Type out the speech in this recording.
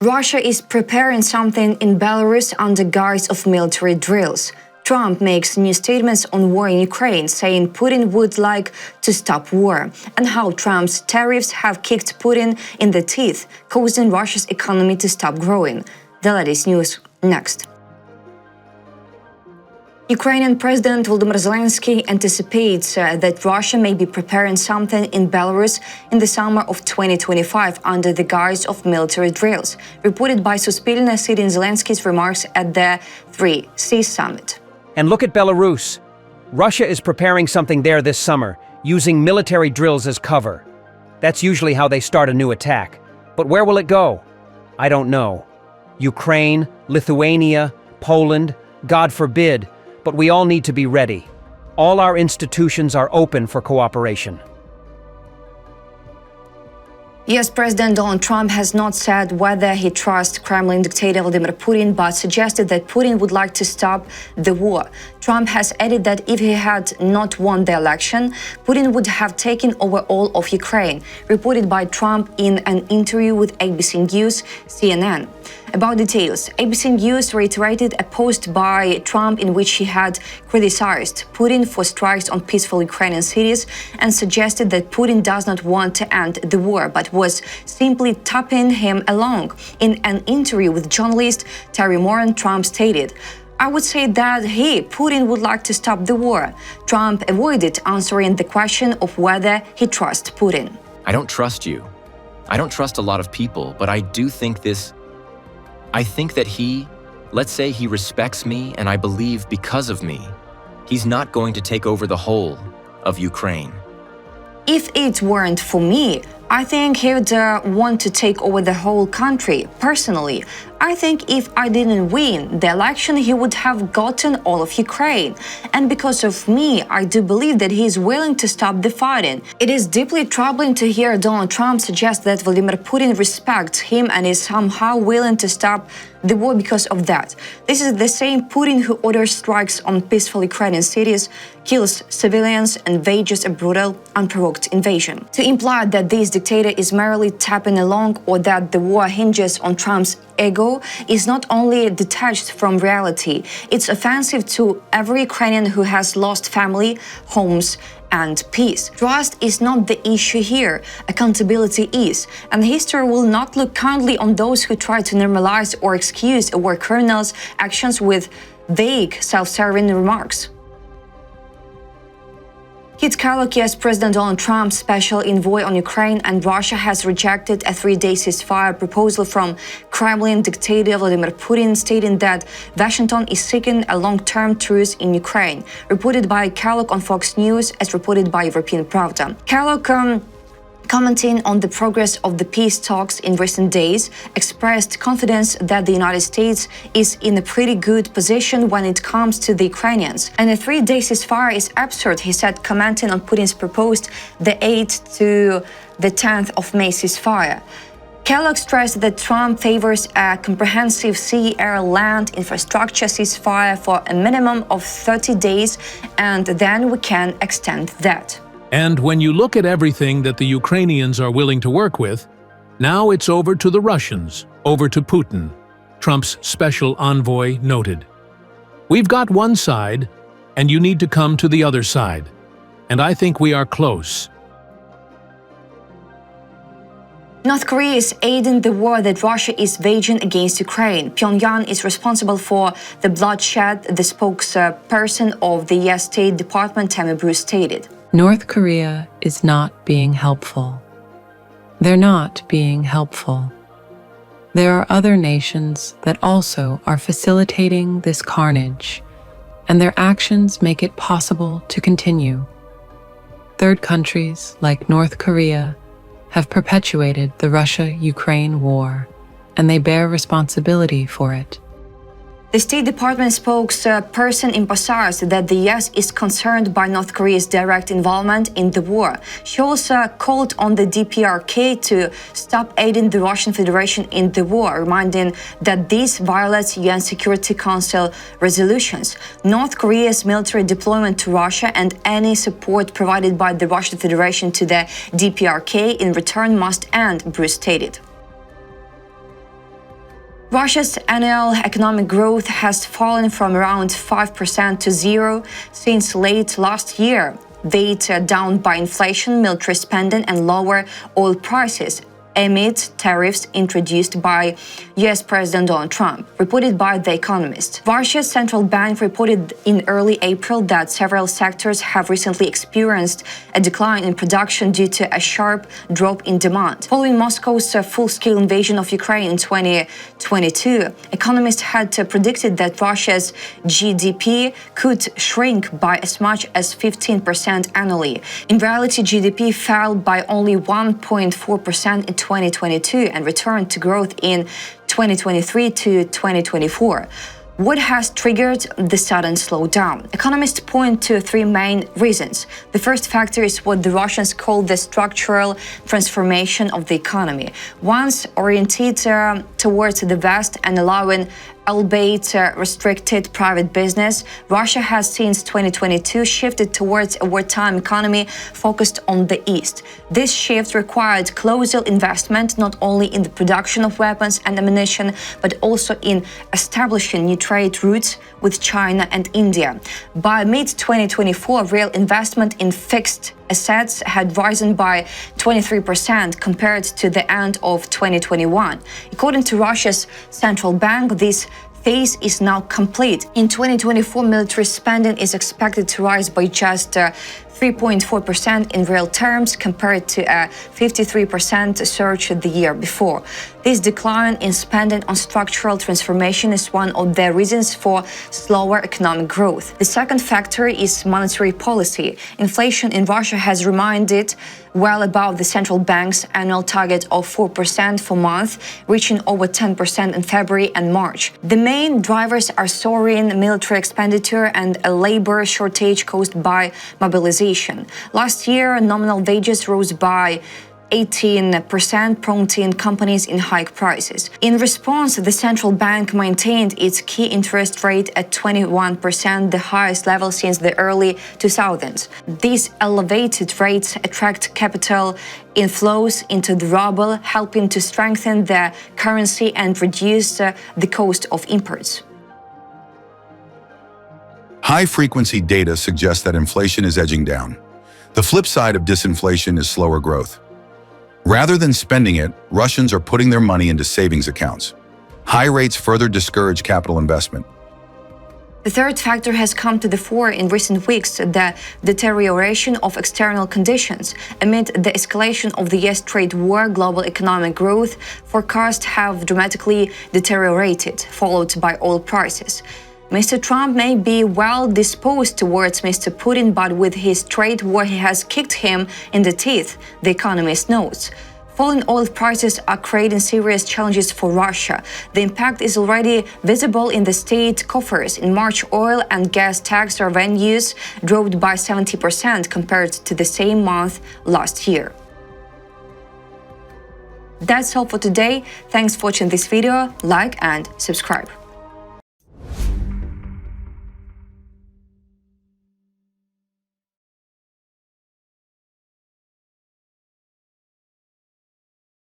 Russia is preparing something in Belarus under guise of military drills. Trump makes new statements on war in Ukraine, saying Putin would like to stop war, and how Trump's tariffs have kicked Putin in the teeth, causing Russia's economy to stop growing. The latest news next. Ukrainian President Volodymyr Zelensky anticipates that Russia may be preparing something in Belarus in the summer of 2025 under the guise of military drills, reported by Suspilne, citing Zelensky's remarks at the 3C summit. And look at Belarus. Russia is preparing something there this summer, using military drills as cover. That's usually how they start a new attack. But where will it go? I don't know. Ukraine, Lithuania, Poland, God forbid. But we all need to be ready. All our institutions are open for cooperation. US President Donald Trump has not said whether he trusts Kremlin dictator Vladimir Putin, but suggested that Putin would like to stop the war. Trump has added that if he had not won the election, Putin would have taken over all of Ukraine, reported by Trump in an interview with ABC News, CNN. About details, ABC News reiterated a post by Trump in which he had criticized Putin for strikes on peaceful Ukrainian cities and suggested that Putin does not want to end the war, but was simply tapping him along. In an interview with journalist Terry Moran, Trump stated, "I would say that Putin would like to stop the war." Trump avoided answering the question of whether he trusts Putin. I don't trust you. I don't trust a lot of people, but I do think I think that let's say he respects me, and I believe because of me, he's not going to take over the whole of Ukraine. If it weren't for me, I think he would want to take over the whole country. Personally, I think if I didn't win the election, he would have gotten all of Ukraine. And because of me, I do believe that he is willing to stop the fighting. It is deeply troubling to hear Donald Trump suggest that Vladimir Putin respects him and is somehow willing to stop the war because of that. This is the same Putin who orders strikes on peaceful Ukrainian cities, kills civilians, and wages a brutal, unprovoked invasion. To imply that this dictator is merely tapping along or that the war hinges on Trump's ego is not only detached from reality, it's offensive to every Ukrainian who has lost family, homes, and peace. Trust is not the issue here, accountability is, and history will not look kindly on those who try to normalize or excuse a war criminal's actions with vague, self-serving remarks. Kellogg, US President Donald Trump's special envoy on Ukraine and Russia has rejected a 3-day ceasefire proposal from Kremlin dictator Vladimir Putin, stating that Washington is seeking a long-term truce in Ukraine, reported by Kellogg on Fox News, as reported by European Pravda. Kellogg, commenting on the progress of the peace talks in recent days, expressed confidence that the United States is in a pretty good position when it comes to the Ukrainians. And a 3-day ceasefire is absurd, he said, commenting on Putin's proposed the 8th to the 10th of May ceasefire. Kellogg stressed that Trump favors a comprehensive sea, air, land infrastructure ceasefire for a minimum of 30 days, and then we can extend that. And when you look at everything that the Ukrainians are willing to work with, now it's over to the Russians, over to Putin, Trump's special envoy noted. We've got one side, and you need to come to the other side. And I think we are close. North Korea is aiding the war that Russia is waging against Ukraine. Pyongyang is responsible for the bloodshed, the spokesperson of the US State Department, Tammy Bruce, stated. North Korea is not being helpful. They're not being helpful. There are other nations that also are facilitating this carnage, and their actions make it possible to continue. Third countries like North Korea have perpetuated the Russia-Ukraine war, and they bear responsibility for it. The State Department spokesperson emphasized that the US is concerned by North Korea's direct involvement in the war. She also called on the DPRK to stop aiding the Russian Federation in the war, reminding that this violates UN Security Council resolutions. North Korea's military deployment to Russia and any support provided by the Russian Federation to the DPRK in return must end, Bruce stated. Russia's annual economic growth has fallen from around 5% to zero since late last year, weighed down by inflation, military spending, and lower oil prices amid tariffs introduced by US President Donald Trump, reported by The Economist. Russia's central bank reported in early April that several sectors have recently experienced a decline in production due to a sharp drop in demand. Following Moscow's full-scale invasion of Ukraine in 2022, economists had predicted that Russia's GDP could shrink by as much as 15% annually. In reality, GDP fell by only 1.4% in 2022 and returned to growth in 2023 to 2024. What has triggered the sudden slowdown? Economists point to three main reasons. The first factor is what the Russians call the structural transformation of the economy. Once oriented towards the West and allowing albeit restricted private business, Russia has since 2022 shifted towards a wartime economy focused on the East. This shift required colossal investment not only in the production of weapons and ammunition, but also in establishing new trade routes with China and India. By mid-2024, real investment in fixed assets had risen by 23% compared to the end of 2021. According to Russia's central bank, this phase is now complete. In 2024, military spending is expected to rise by just 3.4% in real terms compared to a 53% surge the year before. This decline in spending on structural transformation is one of the reasons for slower economic growth. The second factor is monetary policy. Inflation in Russia has remained well above the central bank's annual target of 4% per month, reaching over 10% in February and March. The main drivers are soaring military expenditure and a labor shortage caused by mobilization. Last year, nominal wages rose by 18%, prompting companies in hike prices. In response, the central bank maintained its key interest rate at 21%, the highest level since the early 2000s. These elevated rates attract capital inflows into the ruble, helping to strengthen the currency and reduce the cost of imports. High-frequency data suggests that inflation is edging down. The flip side of disinflation is slower growth. Rather than spending it, Russians are putting their money into savings accounts. High rates further discourage capital investment. The third factor has come to the fore in recent weeks, the deterioration of external conditions. Amid the escalation of the US trade war, global economic growth forecasts have dramatically deteriorated, followed by oil prices. Mr. Trump may be well disposed towards Mr. Putin, but with his trade war, he has kicked him in the teeth, The Economist notes. Falling oil prices are creating serious challenges for Russia. The impact is already visible in the state coffers. In March, oil and gas tax revenues dropped by 70% compared to the same month last year. That's all for today. Thanks for watching this video. Like and subscribe.